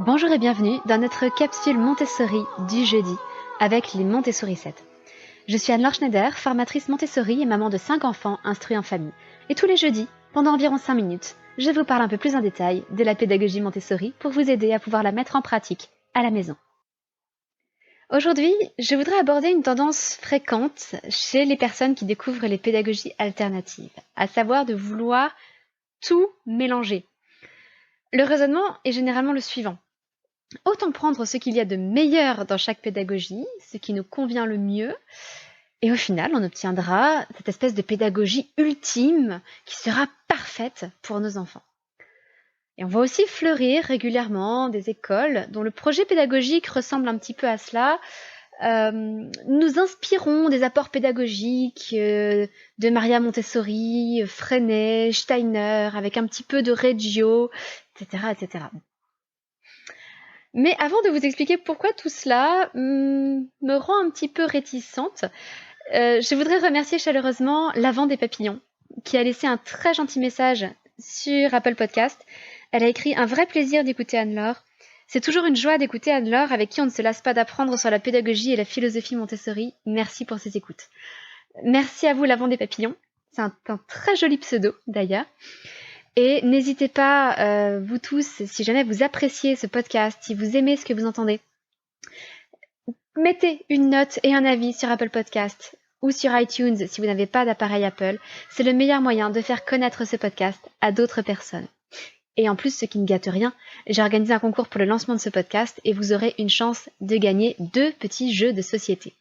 Bonjour et bienvenue dans notre capsule Montessori du jeudi avec les Montessori 7. Je suis Anne-Laure Schneider, formatrice Montessori et maman de 5 enfants instruits en famille. Et tous les jeudis, pendant environ 5 minutes, je vous parle un peu plus en détail de la pédagogie Montessori pour vous aider à pouvoir la mettre en pratique à la maison. Aujourd'hui, je voudrais aborder une tendance fréquente chez les personnes qui découvrent les pédagogies alternatives, à savoir de vouloir tout mélanger. Le raisonnement est généralement le suivant. Autant prendre ce qu'il y a de meilleur dans chaque pédagogie, ce qui nous convient le mieux, et au final, on obtiendra cette espèce de pédagogie ultime qui sera parfaite pour nos enfants. Et on voit aussi fleurir régulièrement des écoles dont le projet pédagogique ressemble un petit peu à cela. Nous inspirons des apports pédagogiques de Maria Montessori, Freinet, Steiner, avec un petit peu de Reggio, etc., etc. Mais avant de vous expliquer pourquoi tout cela me rend un petit peu réticente, je voudrais remercier chaleureusement L'Avent des Papillons, qui a laissé un très gentil message sur Apple Podcast. Elle a écrit « Un vrai plaisir d'écouter Anne-Laure. C'est toujours une joie d'écouter Anne-Laure, avec qui on ne se lasse pas d'apprendre sur la pédagogie et la philosophie Montessori. Merci pour ces écoutes. » Merci à vous L'Avent des Papillons. C'est un très joli pseudo d'ailleurs. Et n'hésitez pas, vous tous, si jamais vous appréciez ce podcast, si vous aimez ce que vous entendez, mettez une note et un avis sur Apple Podcast ou sur iTunes si vous n'avez pas d'appareil Apple. C'est le meilleur moyen de faire connaître ce podcast à d'autres personnes. Et en plus, ce qui ne gâte rien, j'ai organisé un concours pour le lancement de ce podcast et vous aurez une chance de gagner 2 petits jeux de société.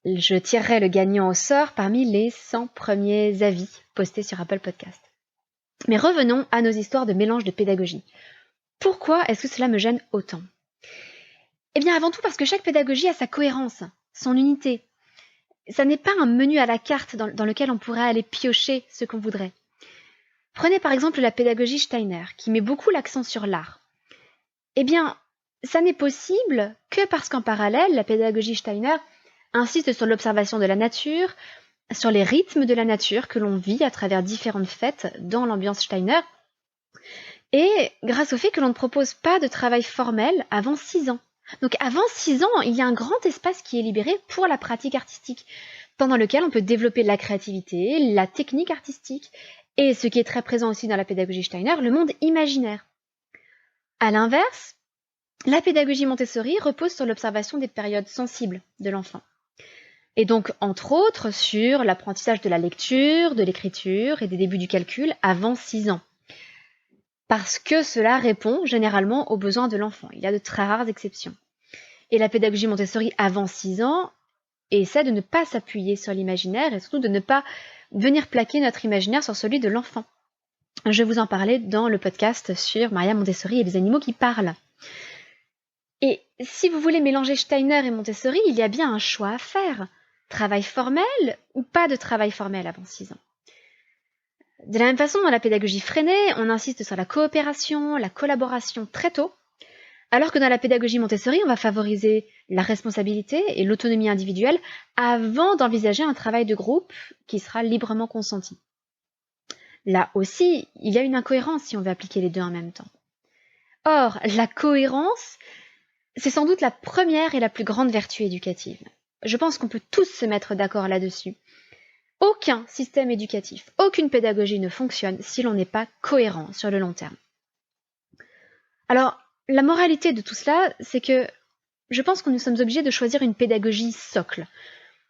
Je tirerai le gagnant au sort parmi les 100 premiers avis postés sur Apple Podcast. Mais revenons à nos histoires de mélange de pédagogie. Pourquoi est-ce que cela me gêne autant ? Eh bien avant tout parce que chaque pédagogie a sa cohérence, son unité. Ça n'est pas un menu à la carte dans lequel on pourrait aller piocher ce qu'on voudrait. Prenez par exemple la pédagogie Steiner, qui met beaucoup l'accent sur l'art. Eh bien, ça n'est possible que parce qu'en parallèle, la pédagogie Steiner insiste sur l'observation de la nature, sur les rythmes de la nature que l'on vit à travers différentes fêtes dans l'ambiance Steiner, et grâce au fait que l'on ne propose pas de travail formel avant 6 ans. Donc avant 6 ans, il y a un grand espace qui est libéré pour la pratique artistique, pendant lequel on peut développer la créativité, la technique artistique, et ce qui est très présent aussi dans la pédagogie Steiner, le monde imaginaire. À l'inverse, la pédagogie Montessori repose sur l'observation des périodes sensibles de l'enfant. Et donc, entre autres, sur l'apprentissage de la lecture, de l'écriture et des débuts du calcul avant 6 ans. Parce que cela répond généralement aux besoins de l'enfant. Il y a de très rares exceptions. Et la pédagogie Montessori avant 6 ans essaie de ne pas s'appuyer sur l'imaginaire et surtout de ne pas venir plaquer notre imaginaire sur celui de l'enfant. Je vous en parlais dans le podcast sur Maria Montessori et les animaux qui parlent. Et si vous voulez mélanger Steiner et Montessori, il y a bien un choix à faire. Travail formel ou pas de travail formel avant 6 ans. De la même façon, dans la pédagogie Freinet, on insiste sur la coopération, la collaboration très tôt, alors que dans la pédagogie Montessori, on va favoriser la responsabilité et l'autonomie individuelle avant d'envisager un travail de groupe qui sera librement consenti. Là aussi, il y a une incohérence si on veut appliquer les deux en même temps. Or, la cohérence, c'est sans doute la première et la plus grande vertu éducative. Je pense qu'on peut tous se mettre d'accord là-dessus. Aucun système éducatif, aucune pédagogie ne fonctionne si l'on n'est pas cohérent sur le long terme. Alors, la moralité de tout cela, c'est que je pense que nous sommes obligés de choisir une pédagogie socle,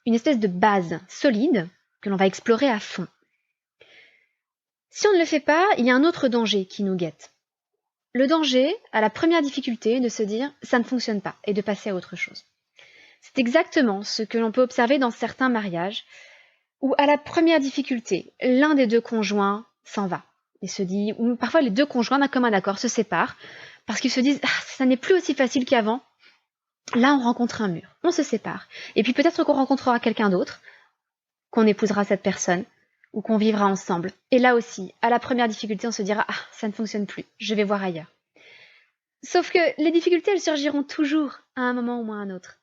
une espèce de base solide que l'on va explorer à fond. Si on ne le fait pas, il y a un autre danger qui nous guette. Le danger, à la première difficulté, de se dire « ça ne fonctionne pas » et de passer à autre chose. C'est exactement ce que l'on peut observer dans certains mariages où à la première difficulté, l'un des deux conjoints s'en va et se dit, ou parfois les deux conjoints d'un commun accord se séparent parce qu'ils se disent « ça n'est plus aussi facile qu'avant ». Là, on rencontre un mur, on se sépare. Et puis peut-être qu'on rencontrera quelqu'un d'autre, qu'on épousera cette personne, ou qu'on vivra ensemble. Et là aussi, à la première difficulté, on se dira « ah, ça ne fonctionne plus, je vais voir ailleurs ». Sauf que les difficultés, elles surgiront toujours à un moment ou à un autre.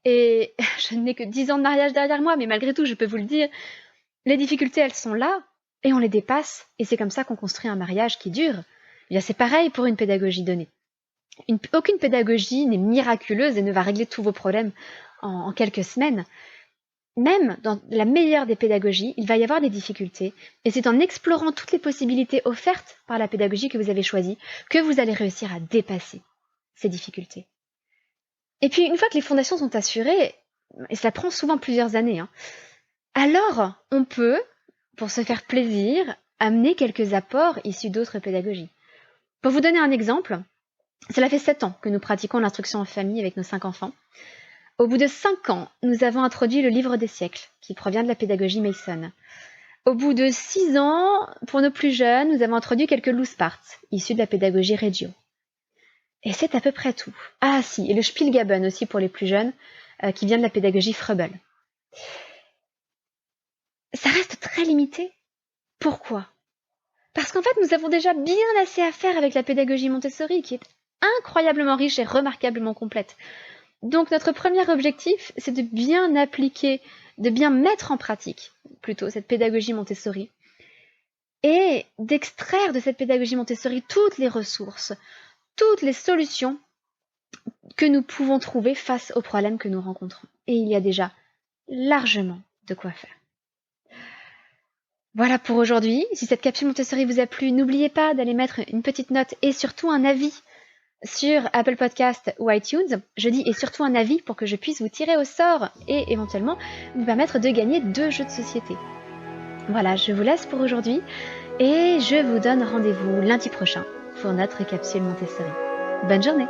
Et je n'ai que 10 ans de mariage derrière moi, mais malgré tout, je peux vous le dire, les difficultés, elles sont là, et on les dépasse, et c'est comme ça qu'on construit un mariage qui dure. Eh bien, c'est pareil pour une pédagogie donnée. Aucune pédagogie n'est miraculeuse et ne va régler tous vos problèmes en quelques semaines. Même dans la meilleure des pédagogies, il va y avoir des difficultés, et c'est en explorant toutes les possibilités offertes par la pédagogie que vous avez choisie que vous allez réussir à dépasser ces difficultés. Et puis, une fois que les fondations sont assurées, et cela prend souvent plusieurs années, alors on peut, pour se faire plaisir, amener quelques apports issus d'autres pédagogies. Pour vous donner un exemple, cela fait 7 ans que nous pratiquons l'instruction en famille avec nos 5 enfants. Au bout de 5 ans, nous avons introduit le livre des siècles, qui provient de la pédagogie Mason. Au bout de 6 ans, pour nos plus jeunes, nous avons introduit quelques loose parts, issus de la pédagogie Reggio. Et c'est à peu près tout. Ah si, et le Spielgaben aussi pour les plus jeunes, qui vient de la pédagogie Froebel. Ça reste très limité. Pourquoi ? Parce qu'en fait, nous avons déjà bien assez à faire avec la pédagogie Montessori, qui est incroyablement riche et remarquablement complète. Donc notre premier objectif, c'est de bien appliquer, de bien mettre en pratique, plutôt, cette pédagogie Montessori, et d'extraire de cette pédagogie Montessori toutes les ressources, toutes les solutions que nous pouvons trouver face aux problèmes que nous rencontrons. Et il y a déjà largement de quoi faire. Voilà pour aujourd'hui. Si cette capsule Montessori vous a plu, n'oubliez pas d'aller mettre une petite note et surtout un avis sur Apple Podcast ou iTunes. Je dis et surtout un avis pour que je puisse vous tirer au sort et éventuellement vous permettre de gagner 2 jeux de société. Voilà, je vous laisse pour aujourd'hui et je vous donne rendez-vous lundi prochain pour notre capsule Montessori. Bonne journée!